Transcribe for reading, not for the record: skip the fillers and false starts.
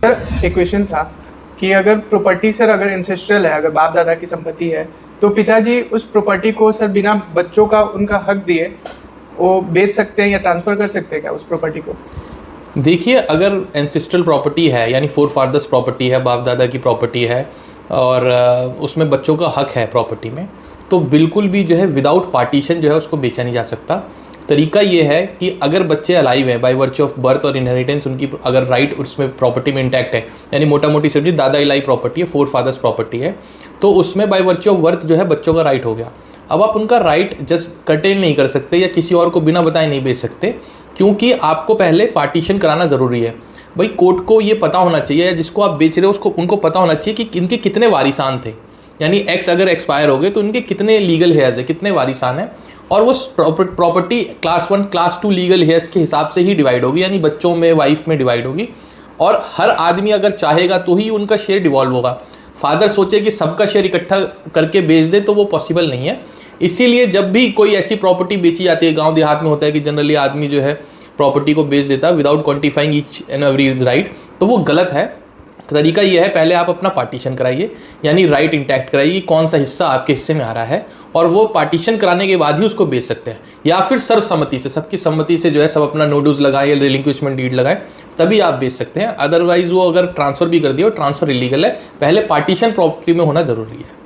Sir एक question था कि अगर प्रॉपर्टी सर अगर इंसेस्ट्रल है, अगर बाप दादा की संपत्ति है, तो पिताजी उस प्रॉपर्टी को सर बिना बच्चों का उनका हक दिए वो बेच सकते हैं या ट्रांसफ़र कर सकते हैं क्या उस प्रॉपर्टी को? देखिए, अगर एंसेस्ट्रल प्रॉपर्टी है यानी फोर फादर्स प्रॉपर्टी है, बाप दादा की प्रॉपर्टी है और उसमें बच्चों का हक है प्रॉपर्टी में, तो बिल्कुल भी जो है विदाउट पार्टीशन जो है उसको बेचा नहीं जा सकता। तरीका ये है कि अगर बच्चे अलाइव हैं बाय वर्च्यू ऑफ बर्थ और इनहेरिटेंस, उनकी अगर राइट उसमें प्रॉपर्टी में इंटैक्ट है, यानी मोटा मोटी समझिए दादा इलाई प्रॉपर्टी है, फोर फादर्स प्रॉपर्टी है, तो उसमें बाय वर्च्यू ऑफ बर्थ जो है बच्चों का राइट हो गया। अब आप उनका राइट जस्ट कर्टेल नहीं कर सकते या किसी और को बिना बताए नहीं बेच सकते, क्योंकि आपको पहले पार्टीशन कराना ज़रूरी है। भाई कोर्ट को ये पता होना चाहिए, या जिसको आप बेच रहे हो उसको उनको पता होना चाहिए कि इनके कितने वारिसान थे, यानी एक्स अगर एक्सपायर हो गए तो इनके कितने लीगल हेयर्स है, कितने वारिसान हैं, और वो property class 1 class 2 legal hairs के हिसाब से ही डिवाइड होगी, यानी बच्चों में वाइफ में डिवाइड होगी। और हर आदमी अगर चाहेगा तो ही उनका शेयर डिवॉल्व होगा। फादर सोचे कि सबका शेयर इकट्ठा करके बेच दे तो वो पॉसिबल नहीं है। इसीलिए जब भी कोई ऐसी प्रॉपर्टी बेची जाती है, गांव देहात में होता है कि जनरली आदमी जो है प्रॉपर्टी को बेच देता है without quantifying each and every is right, तो वो गलत है। तरीका ये है, पहले आप अपना पार्टीशन कराइए, यानी राइट इंटैक्ट कराइए कौन सा हिस्सा आपके हिस्से में आ रहा है, और वो पार्टीशन कराने के बाद ही उसको बेच सकते हैं। या फिर सर्वसम्मति से, सबकी सम्मति से जो है सब अपना नोड्यूज लगाए या रिलिंक्विशमेंट डीड लगाए, तभी आप बेच सकते हैं। अदरवाइज वो अगर ट्रांसफ़र भी कर दिया, ट्रांसफ़र इलीगल है। पहले पार्टीशन प्रॉपर्टी में होना ज़रूरी है।